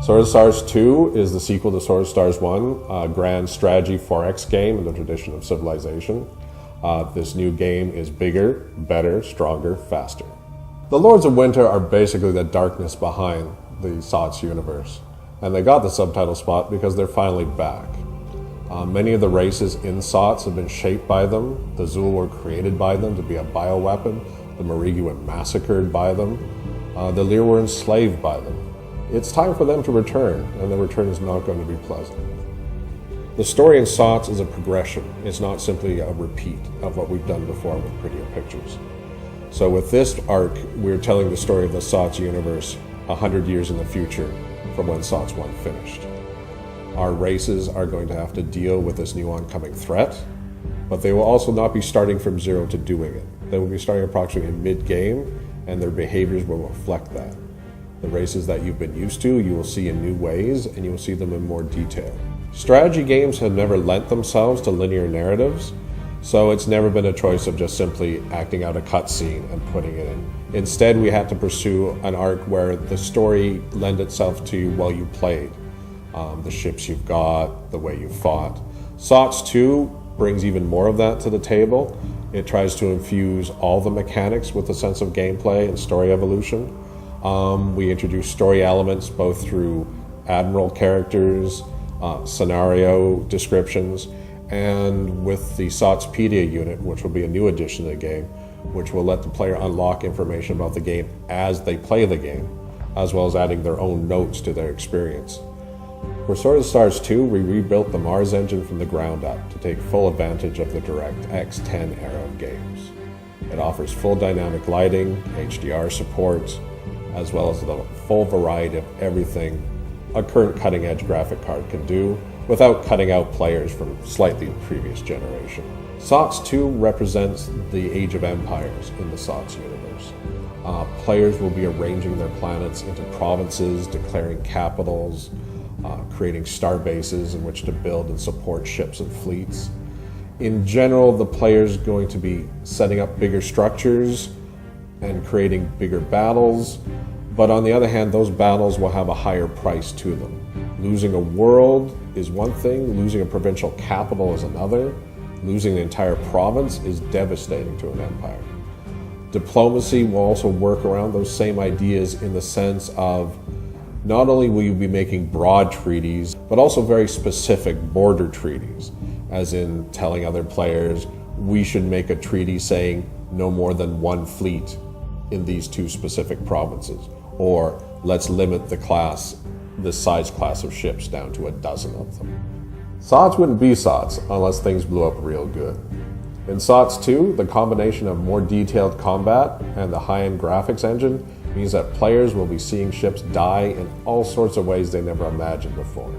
Sword of the Stars 2 is the sequel to Sword of the Stars 1, a grand strategy 4X game in the tradition of Civilization. This new game is bigger, better, stronger, faster. The Lords of Winter are basically the darkness behind the SOTS universe, and they got the subtitle spot because they're finally back. Many of the races in SOTS have been shaped by them. The Zul were created by them to be a bioweapon. The Marigi were massacred by them. The Lear were enslaved by them. It's time for them to return, and the return is not going to be pleasant. The story in SOTS is a progression. It's not simply a repeat of what we've done before with prettier pictures. So with this arc, we're telling the story of the SOTS universe 100 years in the future from when SOTS 1 finished. Our races are going to have to deal with this new oncoming threat, but they will also not be starting from zero to doing it. They will be starting approximately mid-game, and their behaviors will reflect that. The races that you've been used to, you will see in new ways, and you will see them in more detail. Strategy games have never lent themselves to linear narratives, so it's never been a choice of just simply acting out a cutscene and putting it in. Instead, we had to pursue an arc where the story lent itself to while you played. The ships you've got, the way you fought. SOTS 2 brings even more of that to the table. It tries to infuse all the mechanics with a sense of gameplay and story evolution. We introduce story elements both through admiral characters, scenario descriptions, and with the SOTSpedia unit, which will be a new addition to the game, which will let the player unlock information about the game as they play the game, as well as adding their own notes to their experience. For Sword of the Stars 2, we rebuilt the Mars engine from the ground up to take full advantage of the DirectX 10 era of games. It offers full dynamic lighting, HDR support, as well as the full variety of everything a current cutting-edge graphic card can do without cutting out players from slightly previous generation. SOTS 2 represents the Age of Empires in the SOTS universe. Players will be arranging their planets into provinces, declaring capitals, creating star bases in which to build and support ships and fleets. In general, the player's going to be setting up bigger structures and creating bigger battles, but on the other hand, those battles will have a higher price to them. Losing a world is one thing, losing a provincial capital is another, losing the entire province is devastating to an empire. Diplomacy will also work around those same ideas in the sense of not only will you be making broad treaties, but also very specific border treaties, as in telling other players, we should make a treaty saying no more than one fleet in these two specific provinces, or let's limit the size class of ships down to a dozen of them. SOTS wouldn't be SOTS unless things blew up real good. In SOTS 2, the combination of more detailed combat and the high-end graphics engine means that players will be seeing ships die in all sorts of ways they never imagined before.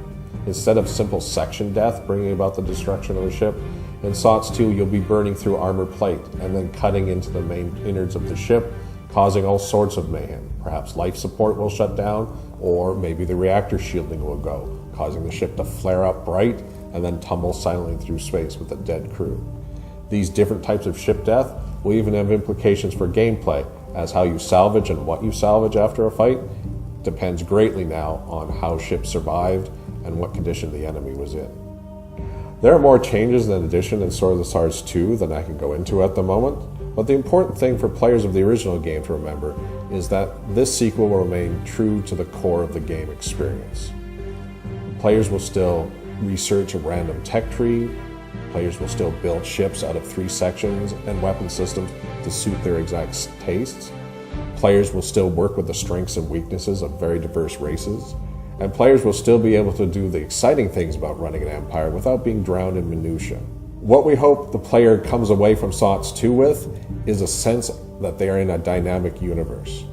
Instead of simple section death bringing about the destruction of a ship, in SOTS 2 you'll be burning through armor plate and then cutting into the main innards of the ship, causing all sorts of mayhem. Perhaps life support will shut down, or maybe the reactor shielding will go, causing the ship to flare up bright and then tumble silently through space with a dead crew. These different types of ship death will even have implications for gameplay, as how you salvage and what you salvage after a fight depends greatly now on how ships survived and what condition the enemy was in. There are more changes and additions in Sword of the Stars 2 than I can go into at the moment, but the important thing for players of the original game to remember is that this sequel will remain true to the core of the game experience. Players will still research a random tech tree, players will still build ships out of 3 sections and weapon systems to suit their exact tastes. Players will still work with the strengths and weaknesses of very diverse races. And players will still be able to do the exciting things about running an empire without being drowned in minutiae. What we hope the player comes away from SOTS 2 with is a sense that they are in a dynamic universe.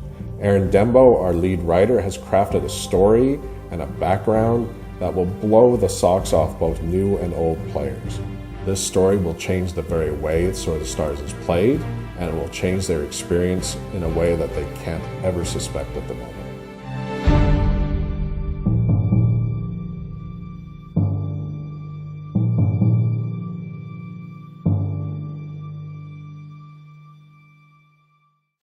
Aaron Dembo, our lead writer, has crafted a story and a background that will blow the socks off both new and old players. This story will change the very way Sword of the Stars is played, and it will change their experience in a way that they can't ever suspect at the moment.